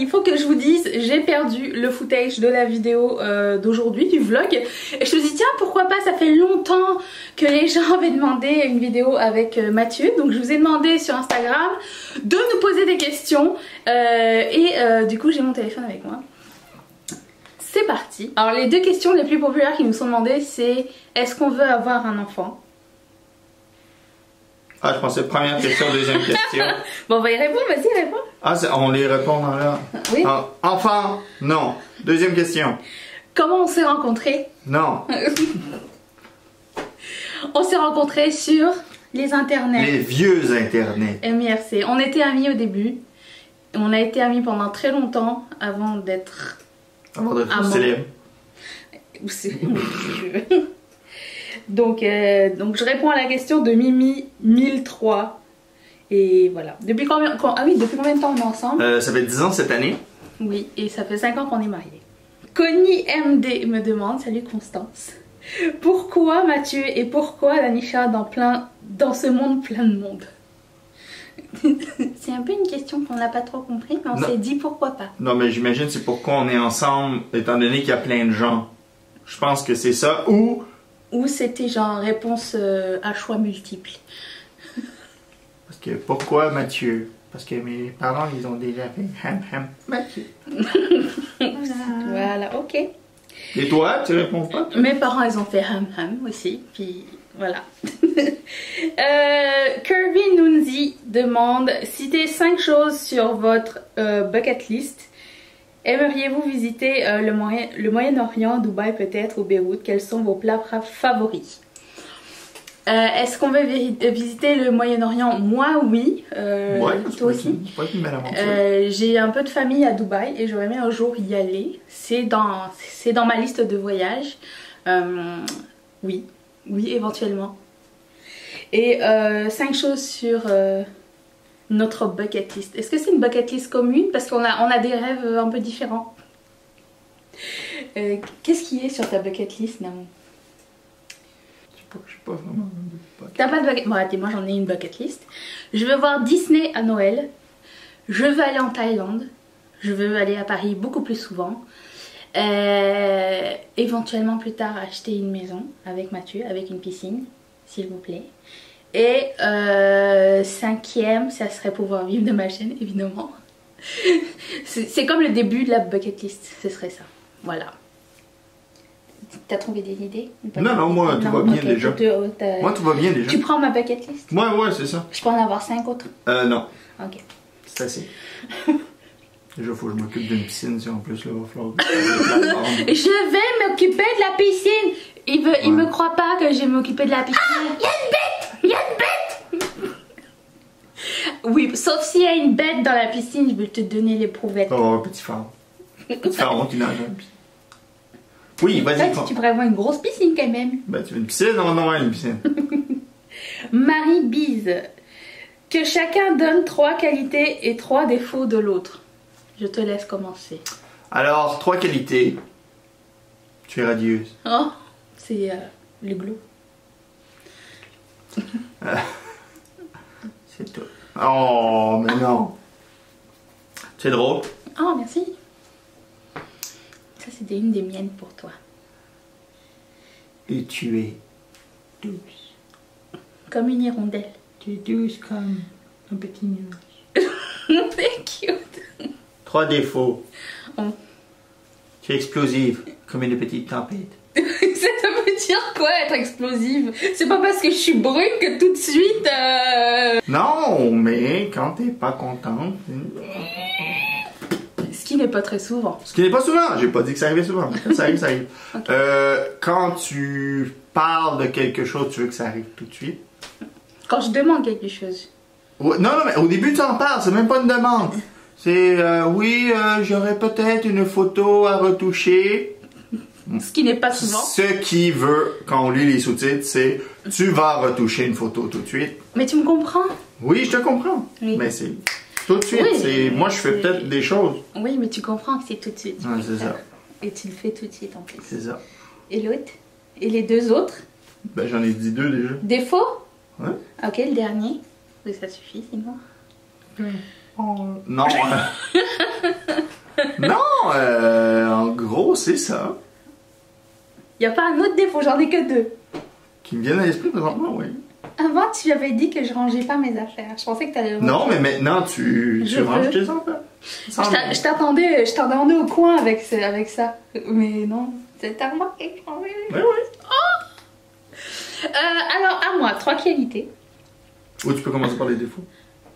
il faut que je vous dise, j'ai perdu le footage de la vidéo d'aujourd'hui, du vlog. Et je me suis dit, tiens, pourquoi pas, ça fait longtemps que les gens avaient demandé une vidéo avec Mathieu. Donc je vous ai demandé sur Instagram de nous poser des questions. Du coup, j'ai mon téléphone avec moi. C'est parti. Alors les deux questions les plus populaires qui nous sont demandées, c'est est-ce qu'on veut avoir un enfant? Ah, je pensais première question, deuxième question. Bon, on va y répondre, vas-y, réponds. Ah, on les répond dans là. Oui. Ah, enfant, non. Deuxième question. Comment on s'est rencontrés? Non. On s'est rencontrés sur les internets. Les vieux internets. MIRC. On était amis au début. On a été amis pendant très longtemps avant d'être... Avant d'être célèbre. Donc je réponds à la question de Mimi 1003. Et voilà. Depuis combien de temps on est ensemble? Ça fait 10 ans cette année. Oui, et ça fait 5 ans qu'on est mariés. Connie MD me demande, salut Constance, pourquoi Mathieu et pourquoi Lanisha dans ce monde plein de monde? C'est un peu une question qu'on n'a pas trop compris, mais on s'est dit pourquoi pas. Non, mais j'imagine c'est pourquoi on est ensemble, étant donné qu'il y a plein de gens. Je pense que c'est ça, ou c'était genre réponse à choix multiples. Parce que pourquoi Mathieu? Parce que mes parents, ils ont déjà fait ham Mathieu. Voilà, ok. Et toi, tu réponds pas? Mes parents, ils ont fait ham aussi, puis voilà. Kirby Nunzi demande, citez 5 choses sur votre bucket list. Aimeriez-vous visiter le Moyen-Orient, Dubaï peut-être, ou Beyrouth? Quels sont vos plats favoris? Est-ce qu'on veut visiter le Moyen-Orient? Moi, oui. Ouais, toi aussi? J'ai un peu de famille à Dubaï et j'aurais aimé un jour y aller. C'est dans ma liste de voyages. Oui, éventuellement. Et 5 choses sur notre bucket list. Est-ce que c'est une bucket list commune? Parce qu'on a des rêves un peu différents. Qu'est-ce qui est sur ta bucket list, Namo? Je sais pas vraiment. T'as pas de bucket... Bon, attends, moi j'en ai une bucket list. Je veux voir Disney à Noël. Je veux aller en Thaïlande. Je veux aller à Paris beaucoup plus souvent. Éventuellement plus tard acheter une maison avec Mathieu, avec une piscine, s'il vous plaît. Et 5e, ça serait pouvoir vivre de ma chaîne, évidemment. C'est comme le début de la bucket list, ce serait ça. Voilà. T'as trouvé des idées? Non, moi tout va bien déjà. Moi tout va bien déjà. Tu prends ma bucket list? Ouais, c'est ça. Je peux en avoir 5 autres? Non. Ok. C'est assez. Déjà, faut que je m'occupe d'une piscine, si en plus, là, il va falloir... Je vais m'occuper de la piscine! Il me croit pas que je vais m'occuper de la piscine. Ah! Il y a une bête! Oui, sauf s'il y a une bête dans la piscine, je vais te donner l'éprouvette. Oh, un petit pharaon. Petit pharaon qui nage dans la piscine. Oui, vas-y. Tu pourrais avoir une grosse piscine quand même. Ben, tu veux une piscine? Non, une piscine. Marie Bise. Que chacun donne 3 qualités et 3 défauts de l'autre. Je te laisse commencer. Alors, 3 qualités. Tu es radieuse. Oh, c'est le glow. C'est tout. Oh, mais non. C'est drôle. Oh, merci. Ça, c'était une des miennes pour toi. Et tu es douce. Comme une hirondelle. Tu es douce comme un petit nuage. C'est cute. 3 défauts. Oh. Tu es explosive comme une petite tempête. Ça veut dire quoi être explosive? C'est pas parce que je suis brune que tout de suite... Non, mais quand t'es pas contente... Ce qui n'est pas très souvent. Ce qui n'est pas souvent, j'ai pas dit que ça arrivait souvent. Quand ça arrive, ça arrive. Okay. Quand tu parles de quelque chose, tu veux que ça arrive tout de suite. Quand je demande quelque chose. Non, mais au début tu en parles, c'est même pas une demande. C'est oui, j'aurais peut-être une photo à retoucher. Ce qui n'est pas souvent. Ce qui veut, quand on lit les sous-titres, c'est tu vas retoucher une photo tout de suite. Mais tu me comprends? Oui, je te comprends. Oui. Mais c'est tout de suite. Oui, moi, je fais peut-être des choses. Oui, mais tu comprends que c'est tout de suite. Ouais, c'est ça. Et tu le fais tout de suite en plus. C'est ça. Et l'autre? Et les 2 autres? Ben, j'en ai dit 2 déjà. Défaut? Ouais. Ok, le dernier. Oui, ça suffit sinon. Non. Non, en gros, c'est ça. Y a pas un autre défaut, j'en ai que 2. Qui me viennent à l'esprit présentement, oui. Avant, tu avais dit que je rangeais pas mes affaires. Je pensais que tu allais... Non, mais maintenant, tu ranges tes affaires. Je t'attendais au coin avec ça. Mais non, t'as remarqué. Oui, oui. Oh alors, à moi, 3 qualités. Ou tu peux commencer par les défauts.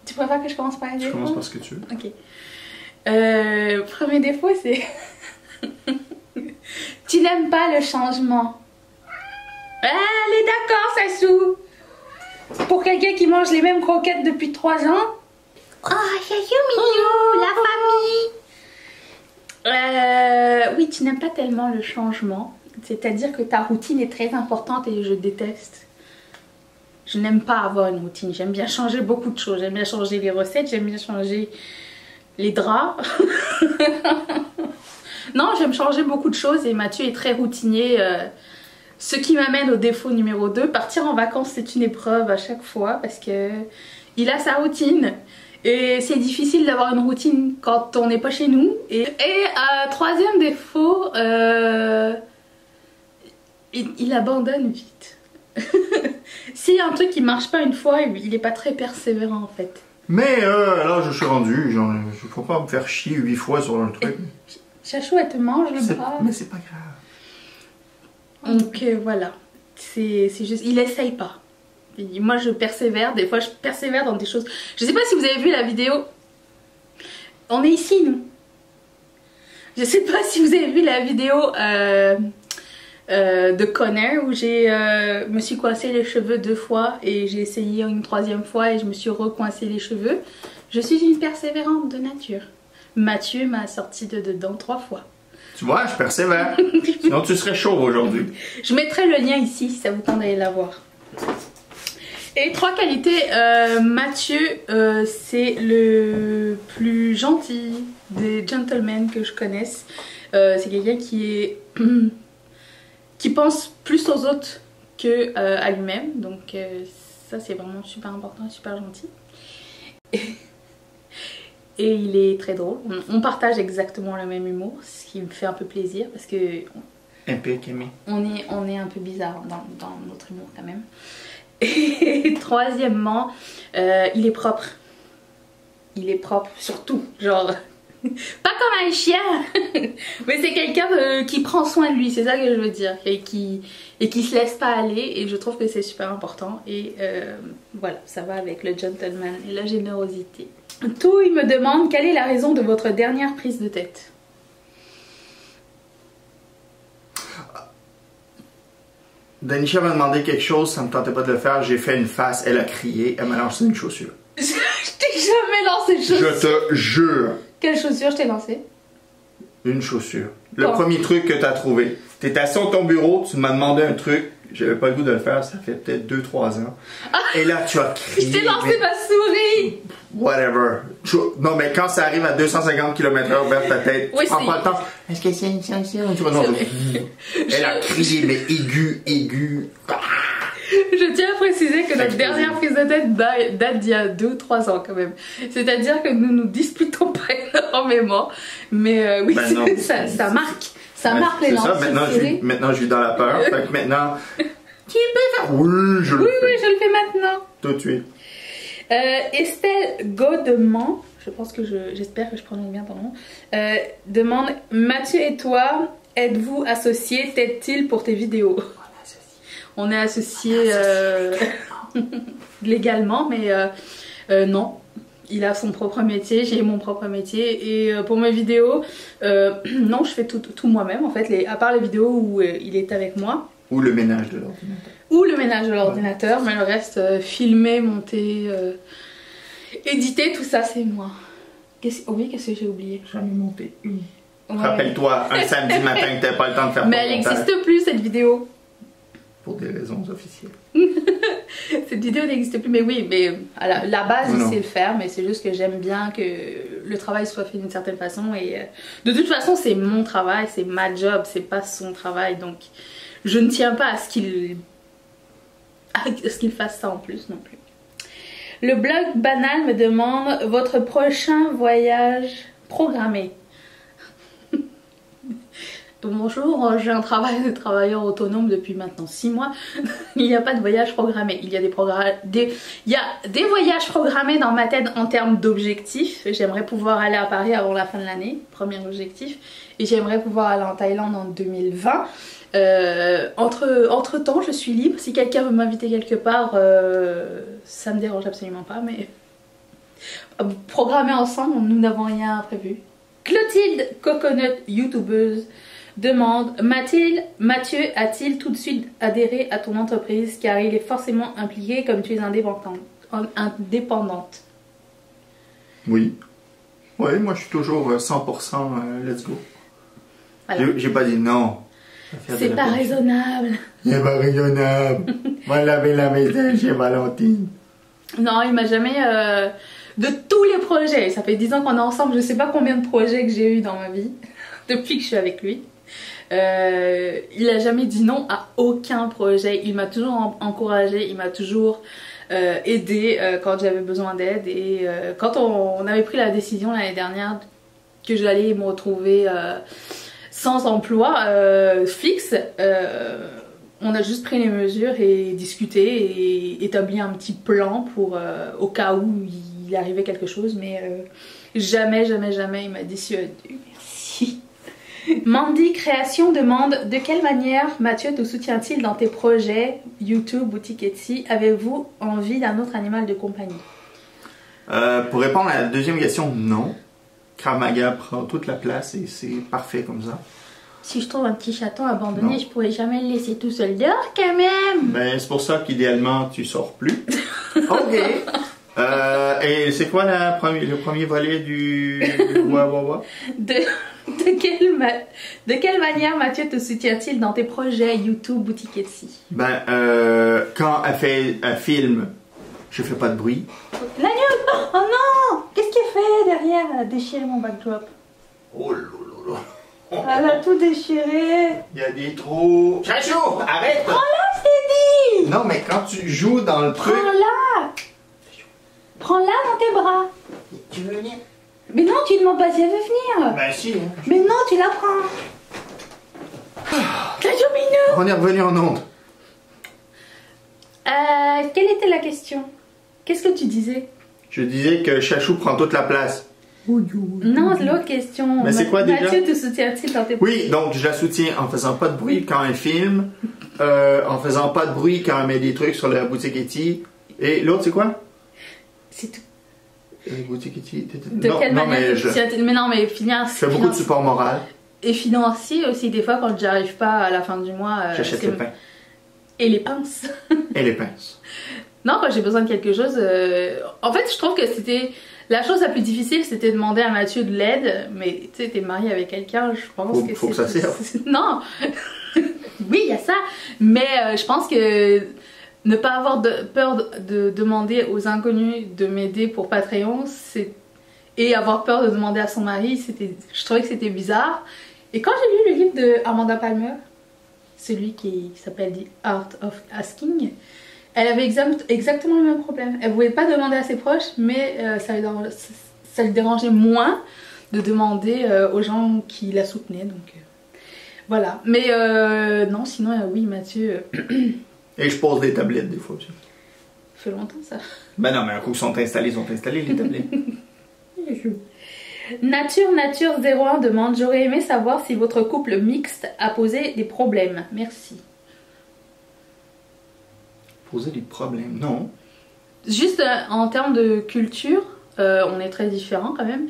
Tu préfères que je commence par les défauts? Je commence par ce que tu veux. Ok. Premier défaut, c'est... Tu n'aimes pas le changement. Allez, d'accord, Sassou. Pour quelqu'un qui mange les mêmes croquettes depuis 3 ans. Oh, Sassou mignon, la famille. Oui, tu n'aimes pas tellement le changement. C'est-à-dire que ta routine est très importante et je déteste. Je n'aime pas avoir une routine. J'aime bien changer beaucoup de choses. J'aime bien changer les recettes. J'aime bien changer les draps. Non, j'aime changer beaucoup de choses et Mathieu est très routinier. Ce qui m'amène au défaut numéro 2. Partir en vacances, c'est une épreuve à chaque fois parce que il a sa routine. Et c'est difficile d'avoir une routine quand on n'est pas chez nous. Et troisième défaut, il abandonne vite. S'il y a un truc qui marche pas une fois, il est pas très persévérant en fait. Mais là je suis rendu, genre, je faut pas me faire chier 8 fois sur un truc. Chachou, elle te mange le bras. Mais c'est pas grave. Donc voilà, c'est juste, il essaye pas. Et moi je persévère, des fois je persévère dans des choses. Je sais pas si vous avez vu la vidéo. On est ici nous. Je sais pas si vous avez vu la vidéo de Connor où me suis coincé les cheveux 2 fois et j'ai essayé une 3e fois et je me suis recoincé les cheveux. Je suis une persévérante de nature. Mathieu m'a sorti de dedans 3 fois. Tu vois, je persévère. Sinon tu serais chauve aujourd'hui. Je mettrai le lien ici si ça vous tente d'aller la voir. Et 3 qualités. Mathieu, c'est le plus gentil des gentlemen que je connaisse. C'est quelqu'un qui pense plus aux autres que à lui-même. Donc ça c'est vraiment super important et super gentil. Et il est très drôle. On partage exactement le même humour, ce qui me fait un peu plaisir parce que... Un peu aimé. On est un peu bizarre dans notre humour quand même. Et troisièmement, il est propre. Il est propre surtout, genre... Pas comme un chien, mais c'est quelqu'un qui prend soin de lui, c'est ça que je veux dire, et qui se laisse pas aller, et je trouve que c'est super important, et voilà, ça va avec le gentleman et la générosité. Tout, il me demande quelle est la raison de votre dernière prise de tête. Danisha m'a demandé quelque chose, ça me tentait pas de le faire, j'ai fait une face, elle a crié, elle m'a lancé une chaussure. Je t'ai jamais lancé de chaussure. Je te jure. Quelle chaussure je t'ai lancé? Une chaussure. Le premier truc que tu as trouvé. Tu étais assis sur ton bureau, tu m'as demandé un truc, j'avais pas le goût de le faire, ça fait peut-être 2-3 ans. Ah, et là tu as crié. Je t'ai lancé ma souris. Whatever. Non mais quand ça arrive à 250 km/h vers ta tête, oui, tu prends pas le temps. Est-ce que c'est une chaussure? Elle a crié mais aigu. Je tiens à préciser que notre dernière prise de tête date d'il y a 2-3 ans quand même. C'est-à-dire que nous nous disputons pas énormément. Mais oui, ben non, ça marque. Ça marque les lancers. Maintenant je vis dans la peur. Fait que maintenant, tu peux faire. Oui, je le fais. Oui, je le fais maintenant. Tout de suite. Estelle Godement, j'espère que je prononce bien ton nom, demande: Mathieu et toi, êtes-vous associés? T'aide-t-il pour tes vidéos? On est associés légalement, mais non. Il a son propre métier, j'ai mon propre métier. Et pour mes vidéos, non, je fais tout moi-même en fait, à part les vidéos où il est avec moi. Ou le ménage de l'ordinateur. Ou le ménage de l'ordinateur, mais le reste, filmer, monter, éditer, tout ça, c'est moi. Oui, qu'est-ce que j'ai oublié? J'en ai monté une. Ouais. Rappelle-toi, un samedi matin que t'avais pas le temps de faire. Mais elle n'existe plus cette vidéo. Pour des raisons officielles. Cette vidéo n'existe plus, mais oui, mais à la base je sais le faire, mais c'est juste que j'aime bien que le travail soit fait d'une certaine façon, et de toute façon c'est mon travail, c'est ma job, c'est pas son travail, donc je ne tiens pas à ce qu'il fasse ça en plus non plus. Le blog banal me demande votre prochain voyage programmé. Bonjour, j'ai un travail de travailleur autonome depuis maintenant 6 mois. Il n'y a pas de voyage programmé. Il y a des voyages programmés dans ma tête en termes d'objectifs. J'aimerais pouvoir aller à Paris avant la fin de l'année, premier objectif. Et j'aimerais pouvoir aller en Thaïlande en 2020. Entre temps, je suis libre. Si quelqu'un veut m'inviter quelque part, ça me dérange absolument pas. Mais programmer ensemble, nous n'avons rien prévu. Clotilde Coconut, youtubeuse, demande: Mathieu a-t-il tout de suite adhéré à ton entreprise car il est forcément impliqué comme tu es indépendante? Oui. Oui, moi je suis toujours 100% let's go. Voilà. J'ai pas dit non. C'est pas raisonnable. C'est pas raisonnable. Moi laver la maison chez Valentine. Non, il m'a jamais... De tous les projets, ça fait 10 ans qu'on est ensemble, je sais pas combien de projets que j'ai eu dans ma vie depuis que je suis avec lui. Il a jamais dit non à aucun projet. Il m'a toujours encouragé, il m'a toujours aidé quand j'avais besoin d'aide. Et quand on avait pris la décision l'année dernière que j'allais me retrouver sans emploi fixe, on a juste pris les mesures et discuté et établi un petit plan pour au cas où il arrivait quelque chose, mais jamais il m'a dissuadé. Merci. Mandy Création demande: de quelle manière Mathieu te soutient-il dans tes projets YouTube, boutique Etsy? Avez-vous envie d'un autre animal de compagnie? Pour répondre à la deuxième question, non. Krav Maga prend toute la place et c'est parfait comme ça. Si je trouve un petit chaton abandonné, je pourrais jamais le laisser tout seul dehors quand même. Ben, c'est pour ça qu'idéalement tu sors plus. Ok. Et c'est quoi le premier volet du Wawawa? De quelle manière Mathieu te soutient-il dans tes projets YouTube, boutique Etsy? Ben, quand elle filme, je fais pas de bruit. L'agneau! Oh non! Qu'est-ce qu'elle fait derrière? Elle a déchiré mon backdrop. Oh là là là! Elle a tout déchiré. Il y a des trous. Chachou, arrête! Prends-la, je t'ai dit! Non, mais quand tu joues dans le truc... Prends-la! Prends-la dans tes bras. Tu veux venir? Mais non, tu demandes pas si elle veut venir. Ben si. Hein. Mais non, tu la prends. Chachou mignon! On est revenu en onde. Quelle était la question? Qu'est-ce que tu disais? Je disais que Chachou prend toute la place. Non, l'autre question. Mais c'est quoi déjà? Mathieu te soutient-il dans tes projets? Oui, donc je la soutiens en faisant pas de bruit quand elle filme, en faisant pas de bruit quand elle met des trucs sur la boutique Etsy. Et l'autre, c'est quoi? C'est tout. Boutique Etsy. De quelle manière tu soutiens-il? Mais non, mais finance. Je fais beaucoup de support moral. Et financier aussi, des fois, quand j'arrive pas à la fin du mois. J'achète le pain. Et les pinces. Et les pinces. Non, quand j'ai besoin de quelque chose. En fait, je trouve que c'était. La chose la plus difficile, c'était de demander à Mathieu de l'aide, mais tu sais, t'es marié avec quelqu'un, je pense que faut que ça serve. Non. Oui, il y a ça, mais je pense que ne pas avoir peur de demander aux inconnus de m'aider pour Patreon, et avoir peur de demander à son mari, je trouvais que c'était bizarre. Et quand j'ai lu le livre de Amanda Palmer, celui qui s'appelle The Art of Asking, elle avait exactement le même problème. Elle ne voulait pas demander à ses proches, mais ça le dérangeait moins de demander aux gens qui la soutenaient. Donc voilà. Mais non, sinon, oui, Mathieu. Et je pose des tablettes des fois aussi. Ça fait longtemps ça. Ben non, mais un coup sont installés les tablettes. Nature 01 demande: j'aurais aimé savoir si votre couple mixte a posé des problèmes. Merci. Poser des problèmes, non. Juste en termes de culture, on est très différents quand même.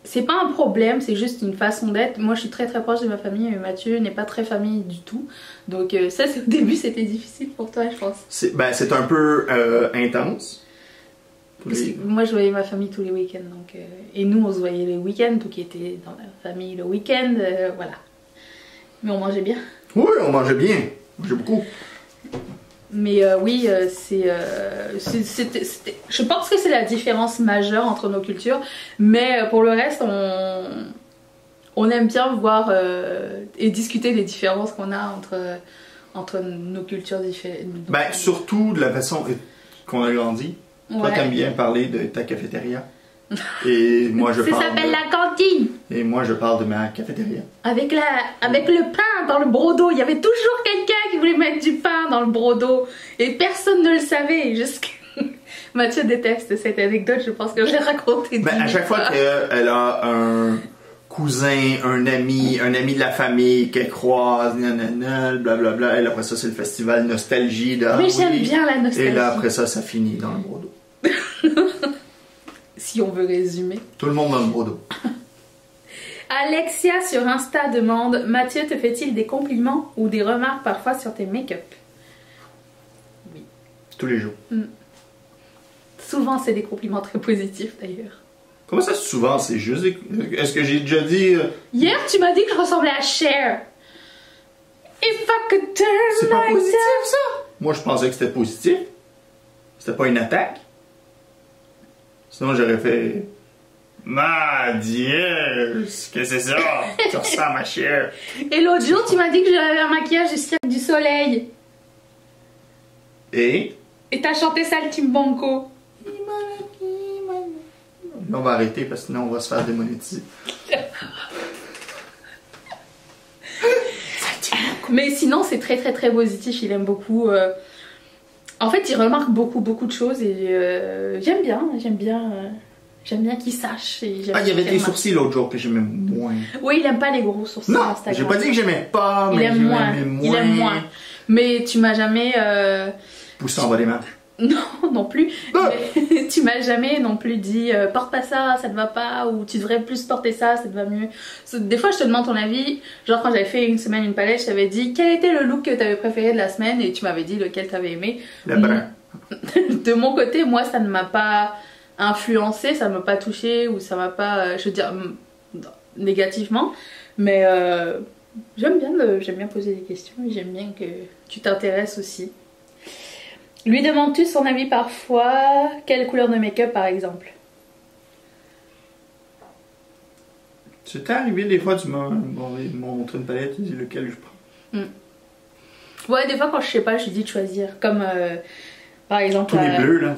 C'est pas un problème, c'est juste une façon d'être. Moi je suis très proche de ma famille, mais Mathieu n'est pas très famille du tout. Donc ça, au début c'était difficile pour toi, je pense. C'est un peu intense. Moi je voyais ma famille tous les week-ends. Donc, et nous on se voyait les week-ends, tout qui était dans la famille le week-end, voilà. Mais on mangeait bien. Oui, on mangeait bien, on mangeait beaucoup. Mais oui, je pense que c'est la différence majeure entre nos cultures. Mais pour le reste, on aime bien voir et discuter des différences qu'on a entre nos cultures différentes. Ben, surtout de la façon qu'on a grandi. Ouais. Toi, t'aimes bien parler de ta cafétéria. Et moi, je parle... Ça s'appelle la cantine. Et moi, je parle de ma cafétéria. Avec le pain dans le brodo. Il y avait toujours quelqu'un qui voulait mettre du pain dans le brodo. Et personne ne le savait. Mathieu déteste cette anecdote. Je pense que je l'ai racontée. Ben, à chaque fois qu'elle a un cousin, un ami de la famille qu'elle croise, blablabla, et après ça, c'est le festival Nostalgie. Mais j'aime bien la nostalgie. Et là, après ça, ça finit dans le brodo. Si on veut résumer. Tout le monde dans le brodo. Alexia sur Insta demande: Mathieu te fait-il des compliments ou des remarques parfois sur tes make-up? Oui. Tous les jours. Souvent, c'est des compliments très positifs d'ailleurs. Comment ça, souvent? C'est juste des... Est-ce que j'ai déjà dit... Hier, tu m'as dit que je ressemblais à Cher. If I could turn. C'est pas positif, ça? Moi, je pensais que c'était positif. C'était pas une attaque. Sinon, j'aurais fait... Ma Dieu, qu'est-ce que c'est ça? Tu ressembles à Cher. Et l'autre jour, tu m'as dit que j'avais un maquillage du Cirque du Soleil. Et t'as chanté Saltimbanco. On va arrêter parce que sinon on va se faire démonétiser. Mais sinon, c'est très très très positif. Il aime beaucoup. En fait, il remarque beaucoup de choses et j'aime bien qu'il sache. Il y avait des sourcils l'autre jour que j'aimais moins. Oui, il aime pas les gros sourcils. Non, j'ai pas dit que j'aimais pas, mais il aime moins. Mais tu m'as jamais poussé en bas des marches. Non plus. Mais tu m'as jamais non plus dit porte pas ça, ça te va pas, ou tu devrais plus porter ça, ça te va mieux. Des fois je te demande ton avis, genre quand j'avais fait une semaine une palette, je t'avais dit quel était le look que tu avais préféré de la semaine et tu m'avais dit lequel tu avais aimé. Le brun. De mon côté, moi ça ne m'a pas influencé, ça ne m'a pas touché ou ça m'a pas, je veux dire, négativement. Mais j'aime bien poser des questions et j'aime bien que tu t'intéresses aussi. Lui demandes-tu son avis parfois? Quelle couleur de make-up par exemple? C'est arrivé des fois, tu m'as montré une palette, tu dis lequel je prends. Ouais, des fois quand je sais pas, je dis de choisir. Comme par exemple. Tous les bleus là.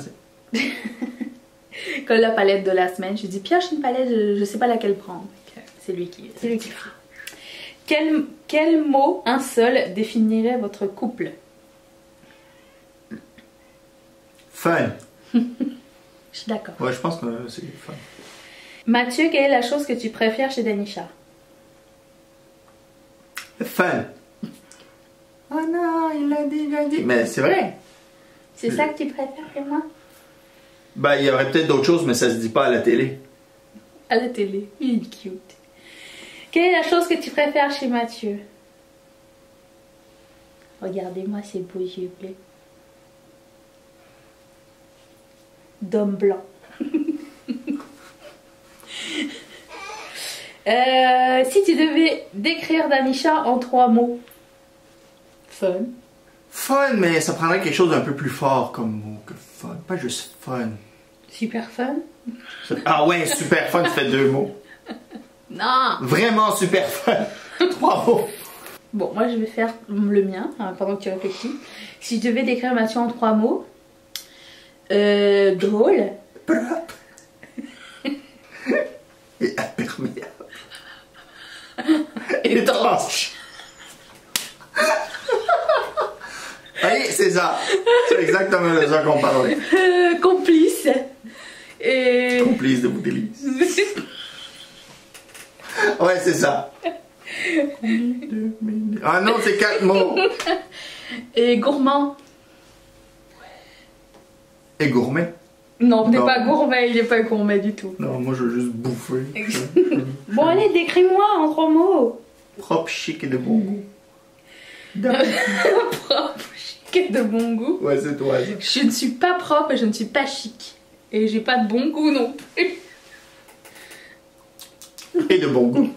Comme la palette de la semaine, je dis pioche une palette, je sais pas laquelle prendre. C'est lui qui fera. Quel mot, un seul, définirait votre couple? Fun. Je suis d'accord. Ouais, je pense que c'est fun. Mathieu, quelle est la chose que tu préfères chez Danisha? Fun. Oh non, il l'a déjà dit. Mais c'est vrai. C'est ça que tu préfères chez moi? Ben, il y aurait peut-être d'autres choses, mais ça se dit pas à la télé. À la télé, il est cute. Quelle est la chose que tu préfères chez Mathieu? Regardez-moi ces beaux yeux bleus. D'homme blanc. Si tu devais décrire Danisha en 3 mots. Fun. Fun, mais ça prendrait quelque chose d'un peu plus fort comme mot que fun. Pas juste fun. Super fun. Ah ouais, super fun, tu fais 2 mots. Non. Vraiment super fun. 3 mots. Bon, moi je vais faire le mien pendant que tu réfléchis. Si je devais décrire Mathieu en 3 mots. Drôle. Propre. Et imperméable. Étrange. Oui, c'est ça. C'est exactement de ça qu'on parlait. Complice. Et... Complice de vos délices. Ouais, c'est ça. Ah non, c'est 4 mots. Et gourmand. Et gourmet. Non, t'es pas gourmet, il est pas gourmet du tout. Non, moi je veux juste bouffer. Bon allez, décris-moi en 3 mots. Propre, chic et de bon goût. Propre, chic et de bon goût. Ouais, c'est toi. Je ne suis pas propre et je ne suis pas chic. Et j'ai pas de bon goût non plus. Et de bon goût.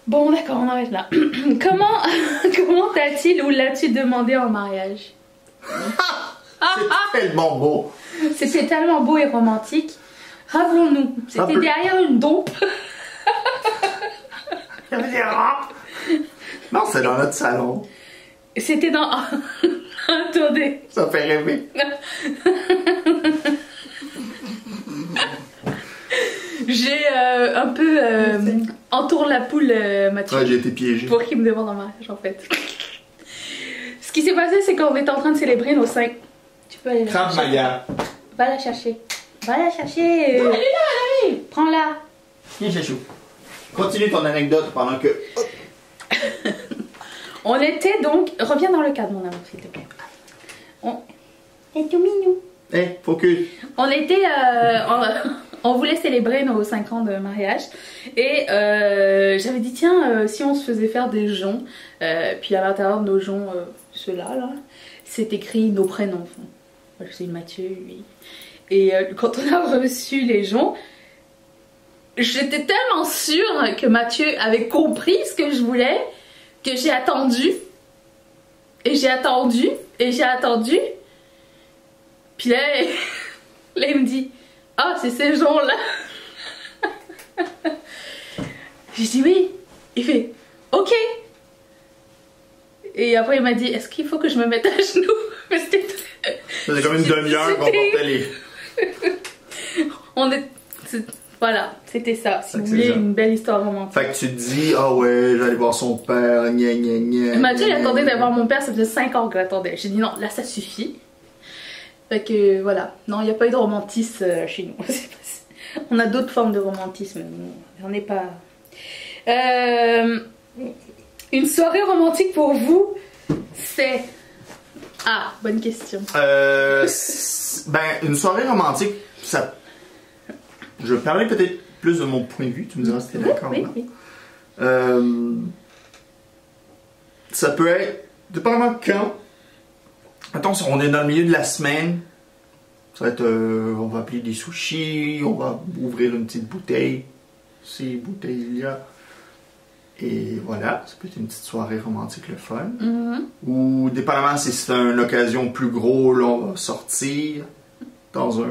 Bon d'accord, on arrête là. Comment t'a-t-il ou l'as-tu demandé en mariage? C'est tellement beau. C'était tellement beau et romantique. Rappelons-nous, c'était derrière une dompe. Non, c'est dans notre salon. C'était dans... Attendez. Ça fait rêver. J'ai un peu entouré la poule, Mathieu. Ouais, j'ai été piégée. Pour qu'il me demande en mariage, en fait. Ce qui s'est passé, c'est qu'on était en train de célébrer nos 5. Tu peux aller la chercher. Maya. Va la chercher. Va la chercher. Non, elle est là, elle arrive. Prends-la. Viens, Chachou. Continue ton anecdote pendant que... On était donc... Reviens dans le cadre, mon amour, s'il te plaît. C'est tout mignon. Hey, focus. On était... on voulait célébrer nos 5 ans de mariage. Et j'avais dit, tiens, si on se faisait faire des joncs, puis à l'intérieur de nos joncs, ceux-là, là, c'est écrit nos prénoms. Moi, je suis Mathieu, lui. Et quand on a reçu les joncs, j'étais tellement sûre que Mathieu avait compris ce que je voulais que j'ai attendu. Et j'ai attendu. Et j'ai attendu. Puis là, là il me dit, ah, c'est ces joncs-là. J'ai dit oui. Il fait, ok. Et après il m'a dit, est-ce qu'il faut que je me mette à genoux? C'était comme une demi-heure qu'on portait les... Voilà, c'était ça. Si vous voulez une belle histoire romantique. Fait que tu te dis, ah ouais, j'allais voir son père, gna gna gna. Mathieu, il attendait d'avoir mon père, ça faisait 5 ans qu'il attendait. J'ai dit non, là ça suffit. Fait que voilà, non, il n'y a pas eu de romantisme chez nous. On a d'autres formes de romantisme, j'en ai pas. Une soirée romantique pour vous, c'est... Ah, bonne question. Ben, une soirée romantique, ça... Je vais parler peut-être plus de mon point de vue, tu me diras si tu es d'accord. Oui. Ça peut être, dépendamment quand. Attention, on est dans le milieu de la semaine. Ça va être, on va appeler des sushis, on va ouvrir une petite bouteille. Ces bouteilles-là. Et voilà, ça peut être une petite soirée romantique, le fun. Ou dépendamment si c'est une occasion plus gros, là, on va sortir dans un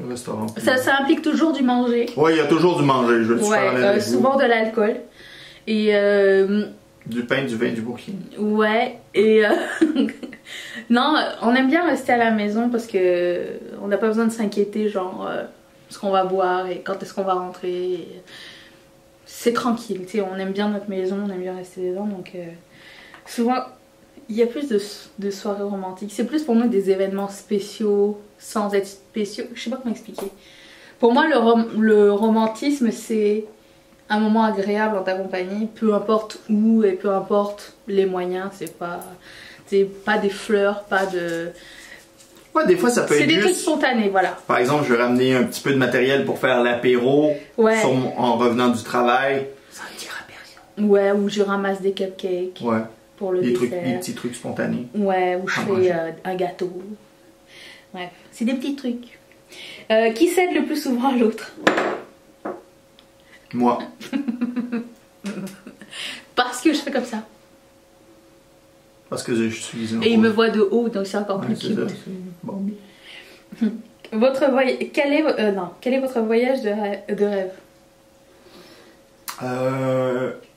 restaurant. Ça implique toujours du manger. Oui, il y a toujours du manger, je vais te faire souvent de l'alcool. Et du pain, du vin, du bouquet. Ouais, et non, on aime bien rester à la maison parce que on n'a pas besoin de s'inquiéter, genre ce qu'on va boire et quand est-ce qu'on va rentrer. C'est tranquille, tu sais, on aime bien notre maison, on aime bien rester dedans, donc souvent il y a plus de soirées romantiques. C'est plus pour nous des événements spéciaux, sans être spéciaux, je sais pas comment expliquer. Pour moi, le romantisme, c'est un moment agréable en ta compagnie, peu importe où et peu importe les moyens, c'est pas des fleurs, pas de... Ouais, des fois ça peut être juste... C'est des trucs spontanés, voilà. Par exemple, je vais ramener un petit peu de matériel pour faire l'apéro en revenant du travail. Ça ne dira personne. Ouais, ou je ramasse des cupcakes. Ouais. Pour le des dessert. petits trucs spontanés. Ouais, ou je fais un gâteau. Bref, c'est des petits trucs. Qui cède le plus souvent à l'autre? Moi. Parce que je fais comme ça. Parce que je suis... Et il me voit de haut, donc c'est encore plus cute. Bon. Quel est votre voyage de rêve?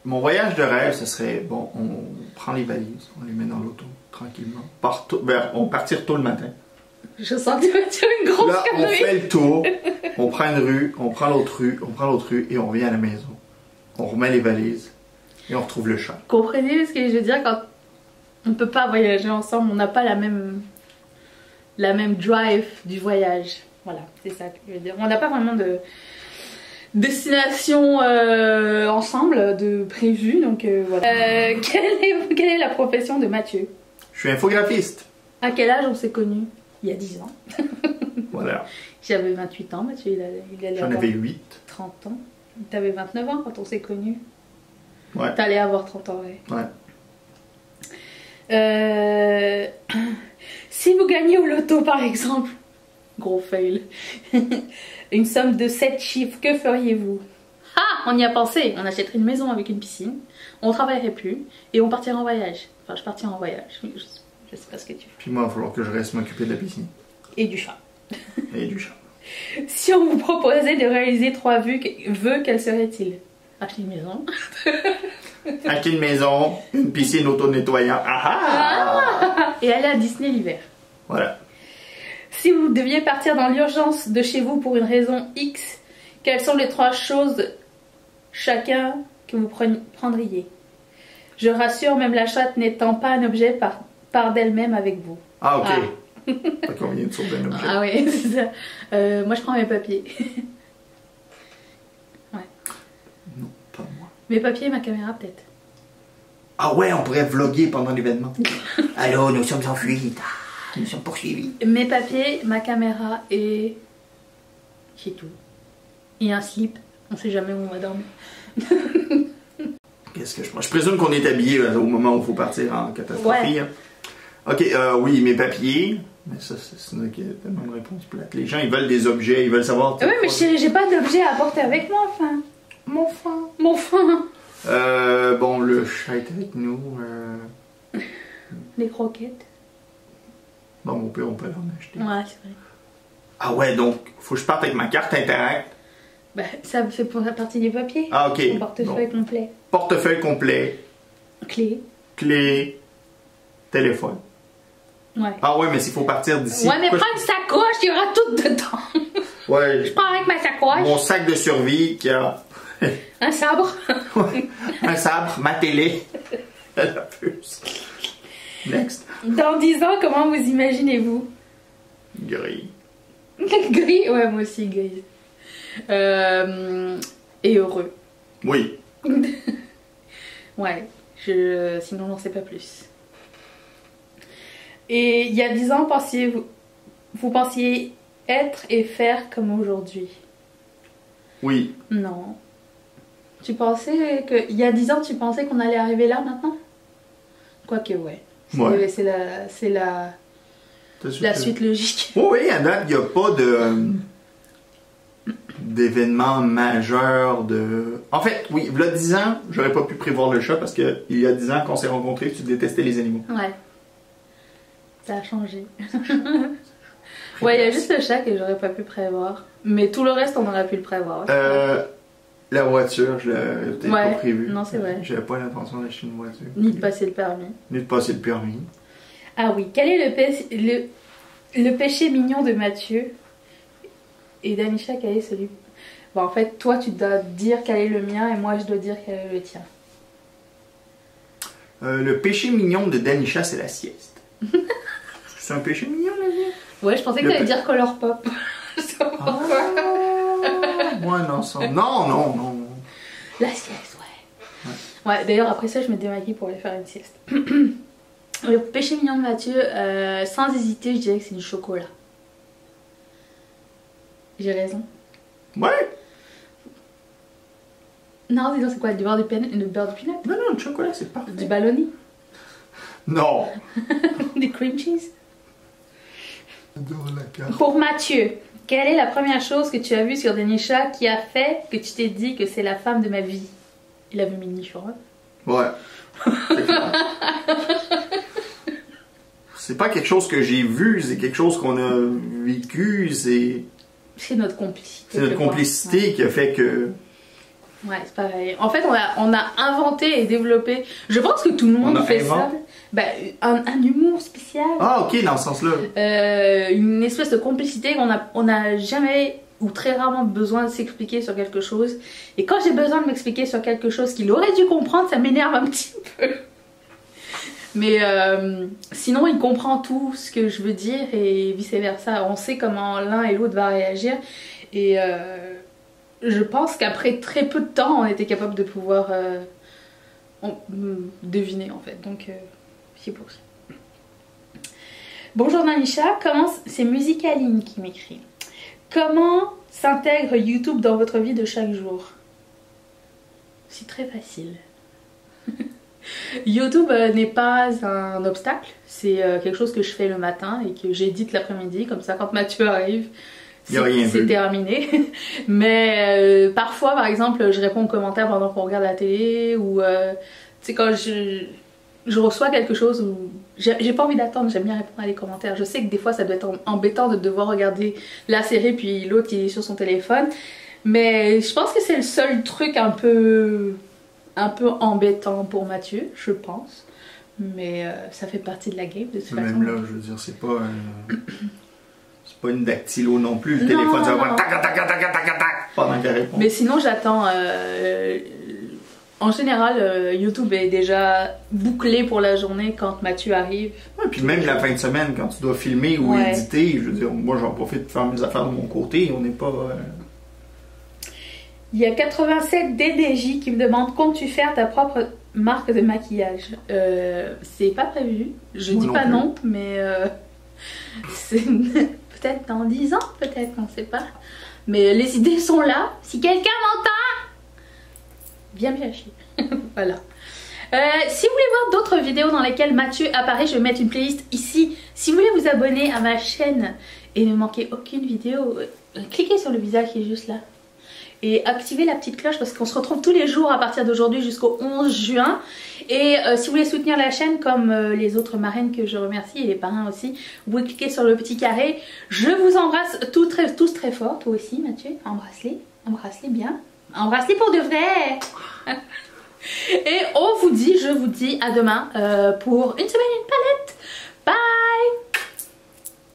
Mon voyage de rêve, ce serait, bon, on prend les valises, on les met dans l'auto, tranquillement. On partir tôt le matin. Je sens que tu vas dire une grosse connerie. Là, on fait le tour, on prend une rue, on prend l'autre rue, on prend l'autre rue et on revient à la maison. On remet les valises et on retrouve le chat. Comprenez ce que je veux dire? Quand on ne peut pas voyager ensemble, on n'a pas la même drive du voyage. Voilà, c'est ça que je veux dire. On n'a pas vraiment de destination ensemble de prévu, donc voilà. Quelle est la profession de Mathieu? Je suis infographiste. À quel âge on s'est connus? Il y a 10 ans. Voilà. J'avais 28 ans, Mathieu, j'en avais 8. 30 ans. T'avais 29 ans quand on s'est connus. Ouais. T'allais avoir 30 ans, ouais. Ouais. Si vous gagnez au loto par exemple, gros fail, une somme de 7 chiffres, que feriez-vous? Ah, on y a pensé, on achèterait une maison avec une piscine, on travaillerait plus et on partirait en voyage. Enfin, je partirais en voyage, je sais pas ce que tu fais. Puis moi, il va falloir que je reste m'occuper de la piscine. Et du chat. Et du chat. Si on vous proposait de réaliser 3 vœux, quels seraient-ils? Acheter une maison. Acheter une maison, une piscine auto-nettoyant. Et aller à Disney l'hiver. Voilà. Si vous deviez partir dans l'urgence de chez vous pour une raison X, Quelles sont les 3 choses chacun que vous prendriez? Je rassure, même la chatte n'étant pas un objet part d'elle-même avec vous. Ah, ok. Pas combien de sortes d'un objet. Ah oui, c'est ça. Moi, je prends mes papiers. Ouais. Non, pas moi. Mes papiers et ma caméra, peut-être. Ah ouais, on pourrait vlogger pendant l'événement. Allô, nous sommes en fuite. Nous sommes poursuivis. Mes papiers, ma caméra et... c'est tout. Et un slip. On sait jamais où on va dormir. Qu'est-ce que je prends? Je présume qu'on est habillé au moment où il faut partir en catastrophie. Ouais. Hein. Ok, oui, mes papiers. Mais ça, c'est tellement une réponse plate. Les gens, ils veulent des objets, ils veulent savoir... Oui, mais chérie, j'ai pas d'objet à apporter avec moi, enfin. Mon fin. Mon fin. Bon, le chat est avec nous. Les croquettes. Bon, mon père, on peut en acheter. Ouais, c'est vrai. Ah ouais, donc, faut que je parte avec ma carte Interact. Bah, ça fait pour la partie des papiers. Ah, ok. Mon portefeuille complet. Portefeuille complet. Clé. Clé. Téléphone. Ouais. Ah ouais, mais s'il faut partir d'ici... Ouais, mais prends une sacoche, il y aura tout dedans. Ouais. Je prends avec ma sacoche. Mon sac de survie qui a... Un sabre. Ouais. Un sabre, ma télé. La puce. Next. Dans 10 ans, comment vous imaginez-vous? Gris. Gris? Ouais, moi aussi, gris. Et heureux. Oui. Ouais, sinon j'en sais pas plus. Et il y a 10 ans, vous pensiez être et faire comme aujourd'hui? Oui. Non. Tu pensais que... Il y a 10 ans, tu pensais qu'on allait arriver là maintenant? Quoique, ouais. Ouais. C'est la suite logique. Oh oui, à date, il n'y a pas d'événement majeur de... En fait, oui, il y a 10 ans, j'aurais pas pu prévoir le chat parce qu'il y a 10 ans qu'on s'est rencontrés, tu détestais les animaux. Ouais. Ça a changé. Ouais, il y a juste le chat que j'aurais pas pu prévoir. Mais tout le reste, on aurait pu le prévoir. La voiture, je l'avais pas prévu. Non, c'est vrai. J'avais pas l'intention d'acheter une voiture. Ni de passer le permis. Ni de passer le permis. Ah oui, quel est le péché mignon de Mathieu? Et d'Anisha, quel est celui... Bon, en fait, toi, tu dois dire quel est le mien et moi, je dois dire quel est le tien. Le péché mignon de Danisha, c'est la sieste. C'est un péché mignon, la vie? Ouais, je pensais que tu allais dire Color Pop. Je sais pas pourquoi. Ouais, non, ça... Non. La sieste, ouais. D'ailleurs, après ça, je me démaquille pour aller faire une sieste. Le péché mignon de Mathieu, sans hésiter, je dirais que c'est du chocolat. J'ai raison. Ouais. Non, dis donc, c'est quoi? Du beurre de peanut? Non, le chocolat, c'est parfait. Du baloney? Non. Du cream cheese? J'adore la carte. Pour Mathieu, quelle est la première chose que tu as vue sur Danisha qui a fait que tu t'es dit que c'est la femme de ma vie? Il a vu Mini sur eux. Ouais. C'est pas quelque chose que j'ai vu, c'est quelque chose qu'on a vécu, c'est notre complicité. C'est notre complicité qui a fait que... Ouais, c'est pareil. En fait, on a inventé et développé... Je pense que tout le monde fait ça. Bah, un humour spécial. Ah, ok, dans ce sens-là. Une espèce de complicité qu'on n'a jamais ou très rarement besoin de s'expliquer sur quelque chose. Et quand j'ai besoin de m'expliquer sur quelque chose qu'il aurait dû comprendre, ça m'énerve un petit peu. Mais sinon, il comprend tout ce que je veux dire et vice-versa. On sait comment l'un et l'autre va réagir. Et je pense qu'après très peu de temps, on était capable de pouvoir deviner en fait. Donc, c'est pour ça. Bonjour Danisha, c'est Musicaline qui m'écrit. Comment s'intègre YouTube dans votre vie de chaque jour? C'est très facile. YouTube n'est pas un obstacle, c'est quelque chose que je fais le matin et que j'édite l'après-midi, comme ça quand Mathieu arrive, c'est terminé. Mais parfois, par exemple, je réponds aux commentaires pendant qu'on regarde la télé ou tu sais, quand je reçois quelque chose où j'ai pas envie d'attendre, j'aime bien répondre à des commentaires. Je sais que des fois ça doit être embêtant de devoir regarder la série puis l'autre qui est sur son téléphone, mais je pense que c'est le seul truc un peu embêtant pour Mathieu, je pense. Mais ça fait partie de la game de toute façon. Même là, je veux dire, c'est pas C'est pas une dactylo non plus, le téléphone, ça va tac, tac, tac, tac, tac, tac, tac, pendant qu'elle répond. Mais sinon, j'attends. En général, YouTube est déjà bouclé pour la journée quand Mathieu arrive. Ouais, puis même la fin de semaine, quand tu dois filmer ou éditer, je veux dire, moi j'en profite de faire mes affaires de mon côté, on n'est pas. Il y a 87 DDJ qui me demandent comptes-tu faire ta propre marque de maquillage. C'est pas prévu. Je dis pas non, mais c'est peut-être dans 10 ans, peut-être, on sait pas. Mais les idées sont là. Si quelqu'un m'entend, viens me chercher. Voilà. Si vous voulez voir d'autres vidéos dans lesquelles Mathieu apparaît, je vais mettre une playlist ici. Si vous voulez vous abonner à ma chaîne et ne manquer aucune vidéo, cliquez sur le visage qui est juste là. Et activez la petite cloche parce qu'on se retrouve tous les jours à partir d'aujourd'hui jusqu'au 11 juin. Et si vous voulez soutenir la chaîne comme les autres marraines que je remercie et les parrains aussi, vous pouvez cliquer sur le petit carré. Je vous embrasse tous très fort. Toi aussi Mathieu, embrasse-les. Embrasse-les bien. Embrasse-les pour de vrai. Et on vous dit, je vous dis à demain pour une semaine, une palette.